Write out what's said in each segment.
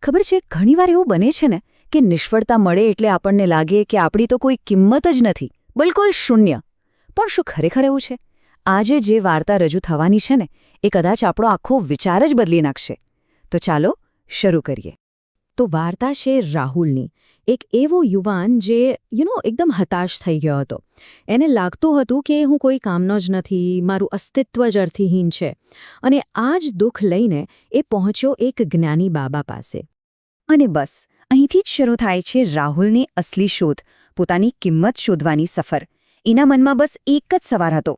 ખબર છે, ઘણીવાર એવું બને છે ને કે નિષ્ફળતા મળે એટલે આપણને લાગે કે આપણી તો કોઈ કિંમત જ નથી, બિલકુલ શૂન્ય. પણ શું ખરેખર એવું છે? આજે જે વાર્તા રજૂ થવાની છે ને, એ કદાચ આપણો આખો વિચાર જ બદલી નાખશે. તો ચાલો શરૂ કરીએ. તો વાર્તા છે રાહુલની, એક એવો યુવાન જે એકદમ હતાશ થઈ ગયો હતો. એને લાગતું હતું કે હું કોઈ કામનો જ નથી, મારું અસ્તિત્વ જ અર્થહીન છે. અને આ જ દુઃખ લઈને એ પહોંચ્યો એક જ્ઞાની બાબા પાસે. અને બસ અહીંથી જ શરૂ થાય છે રાહુલની અસલી શોધ, પોતાની કિંમત શોધવાની સફર. એના મનમાં બસ એક જ સવાલ હતો: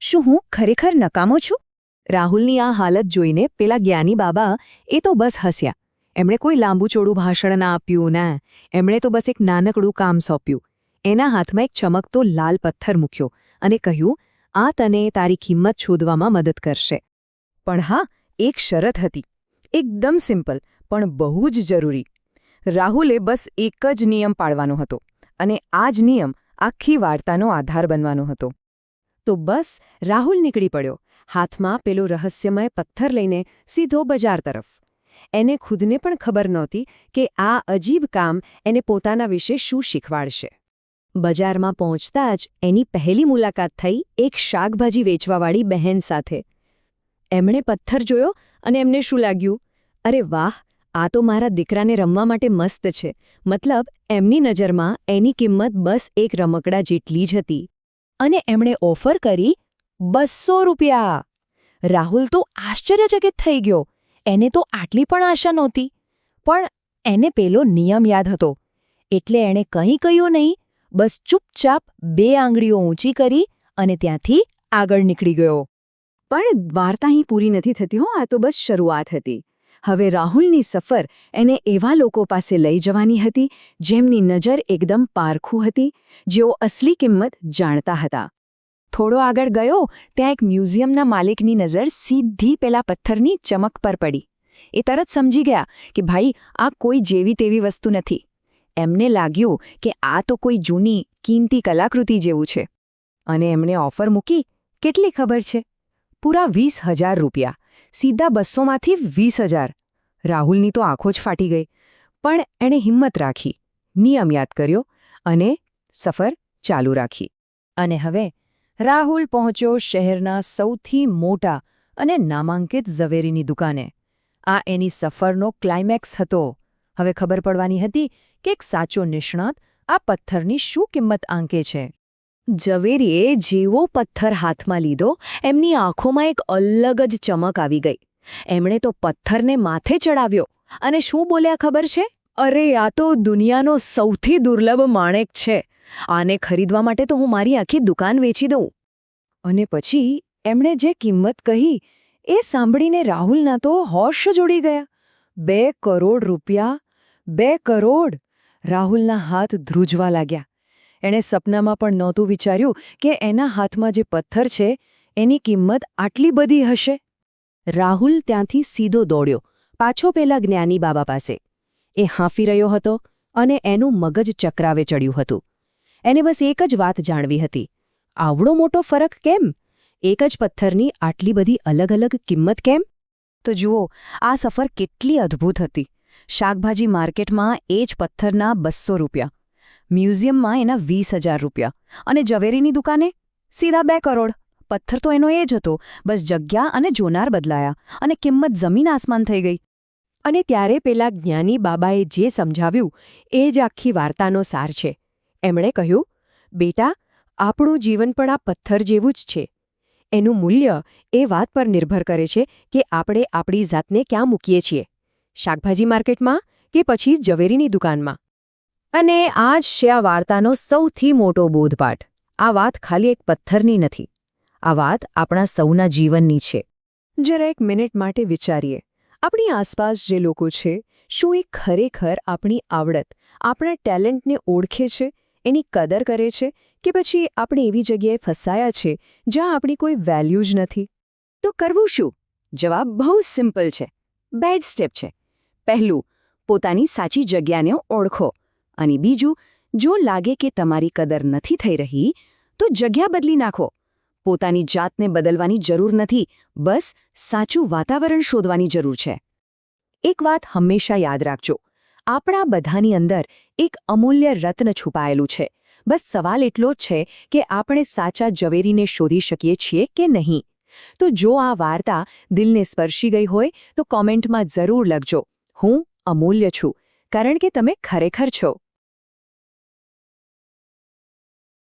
શું હું ખરેખર નકામો છું? રાહુલની આ હાલત જોઈને પેલા જ્ઞાની બાબા એ તો બસ હસ્યા. એમણે કોઈ લાંબુ ચોડું ભાષણ ના આપ્યું, ના, એમણે તો બસ એક નાનકડું કામ સોંપ્યું. એના હાથમાં એક ચમકતો લાલ પથ્થર મૂક્યો અને કહ્યું, આ તને તારી કિંમત શોધવામાં મદદ કરશે. પણ હા, એક શરત હતી. એકદમ સિમ્પલ, પણ બહુ જ જરૂરી. રાહુલે બસ એક જ નિયમ પાળવાનો હતો, અને આ જ નિયમ આખી વાર્તાનો આધાર બનવાનો હતો. તો બસ રાહુલ નીકળી પડ્યો, હાથમાં પેલો રહસ્યમય પથ્થર લઈને સીધો બજાર તરફ. એને ખુદને પણ ખબર નહોતી કે આ અજીબ કામ એને પોતાના વિશે શું શીખવાડશે. બજારમાં પહોંચતા જ એની પહેલી મુલાકાત થઈ એક શાકભાજી વેચવાવાળી બહેન સાથે. એમણે પથ્થર જોયો અને એમને શું લાગ્યું? અરે વાહ, આ તો મારા દીકરાને રમવા માટે મસ્ત છે. મતલબ એમની નજરમાં એની કિંમત બસ એક રમકડા જેટલી જ હતી. અને એમણે ઓફર કરી 200 રૂપિયા. રાહુલ તો આશ્ચર્યચકિત થઈ ગયો. એને તો આટલી પણ આશા નહોતી. પણ એને પેલો નિયમ યાદ હતો, એટલે એણે કંઈ કહ્યું નહીં, બસ ચૂપચાપ 2 આંગળીઓ ઊંચી કરી અને ત્યાંથી આગળ નીકળી ગયો. પણ વાર્તા અહીં પૂરી નથી થતી હો, આ તો બસ શરૂઆત હતી. હવે રાહુલની સફર એને એવા લોકો પાસે લઈ જવાની હતી જેમની નજર એકદમ પારખું હતી, જેઓ અસલી કિંમત જાણતા હતા. થોડો આગળ ગયો ત્યાં એક મ્યુઝિયમના માલિકની નજર સીધી પેલા પથ્થરની ચમક પર પડી. એ તરત સમજી ગયા કે ભાઈ, આ કોઈ જેવી તેવી વસ્તુ નથી. એમને લાગ્યું કે આ તો કોઈ જૂની, કિંમતી કલાકૃતિ જેવું છે. અને એમણે ઓફર મૂકી. કેટલી ખબર છે? પૂરા 20,000 રૂપિયા. સીધા 200માંથી 20,000. રાહુલની તો આંખો જ ફાટી ગઈ. પણ એણે હિંમત રાખી, નિયમ યાદ કર્યો અને સફર ચાલુ રાખી. અને હવે રાહુલ પહોંચ્યો શહેરના સૌથી મોટા અને નામાંકિત ઝવેરીની દુકાને. આ એની સફરનો ક્લાઇમેક્સ હતો. હવે ખબર પડવાની હતી કે એક સાચો નિષ્ણાત આ પથ્થરની શું કિંમત આંકે છે. ઝવેરીએ જેવો પથ્થર હાથમાં લીધો, એમની આંખોમાં એક અલગ જ ચમક આવી ગઈ. એમણે તો પથ્થરને માથે ચડાવ્યો અને શું બોલ્યા ખબર છે? અરે, આ તો દુનિયાનો સૌથી દુર્લભ માણેક છે. આને ખરીદવા માટે તો હું મારી આખી દુકાન વેચી દઉં. અને પછી એમણે જે કિંમત કહી એ સાંભળીને રાહુલના તો હોશ જ ઉડી ગયા. 2 કરોડ રૂપિયા! 2 કરોડ! રાહુલના હાથ ધ્રુજવા લાગ્યા. એણે સપનામાં પણ નહોતું વિચાર્યું કે એના હાથમાં જે પથ્થર છે એની કિંમત આટલી બધી હશે. રાહુલ ત્યાંથી સીધો દોડ્યો પાછો પેલા જ્ઞાની બાબા પાસે. એ હાંફી રહ્યો હતો અને એનું મગજ ચક્રાવે ચડ્યું હતું. એને બસ એક જ વાત જાણવી હતી: આવડો મોટો ફરક કેમ? એક જ પથ્થરની આટલી બધી અલગ અલગ કિંમત કેમ? તો જુઓ, આ સફર કેટલી અદ્ભુત હતી. શાકભાજી માર્કેટમાં એ જ પથ્થરના 200 રૂપિયા, મ્યુઝિયમમાં એના 20,000 રૂપિયા, અને ઝવેરીની દુકાને સીધા 2 કરોડ. પથ્થર તો એનો એ જ હતો, બસ જગ્યા અને જોનાર બદલાયા અને કિંમત જમીન આસમાન થઈ ગઈ. અને ત્યારે પેલા જ્ઞાની બાબાએ જે સમજાવ્યું એ જ આખી વાર્તાનો સાર છે. એમણે કહ્યું, બેટા, આપણું જીવન પણ આ પથ્થર જેવું જ છે. એનું મૂલ્ય એ વાત પર નિર્ભર કરે છે કે આપણે આપણી જાતને ક્યાં મૂકીએ છીએ, શાકભાજી માર્કેટમાં કે પછી ઝવેરીની દુકાનમાં. અને આ જ છે આ વાર્તાનો સૌથી મોટો બોધપાઠ. આ વાત ખાલી એક પથ્થરની નથી. આ વાત આપણા સૌના જીવનની છે. જરા એક મિનિટ માટે વિચારીએ, આપણી આસપાસ જે લોકો છે, શું એ ખરેખર આપણી આવડત, આપણા ટેલેન્ટને ઓળખે છે, એની કદર કરે છે, કે પછી આપણે એવી જગ્યાએ ફસાયા છે જ્યાં આપણી કોઈ વેલ્યુ જ નથી? તો કરવું શું? જવાબ બહુ સિમ્પલ છે. 2 સ્ટેપ છે. પહેલું, પોતાની સાચી જગ્યાને ઓળખો. અને બીજું, જો લાગે કે તમારી કદર નથી થઈ રહી, તો જગ્યા બદલી નાખો. પોતાની જાતને બદલવાની જરૂર નથી, બસ સાચું વાતાવરણ શોધવાની જરૂર છે. એક વાત હંમેશા યાદ રાખજો, આપણા બધાની અંદર એક અમૂલ્ય રત્ન છુપાયેલું છે. બસ સવાલ એટલો જ છે કે આપણે સાચા ઝવેરીને શોધી શકીએ છીએ કે નહીં. તો જો આ વાર્તા દિલને સ્પર્શી ગઈ હોય તો કોમેન્ટમાં જરૂર લખજો, હું અમૂલ્ય છું, કારણ કે તમે ખરેખર છો.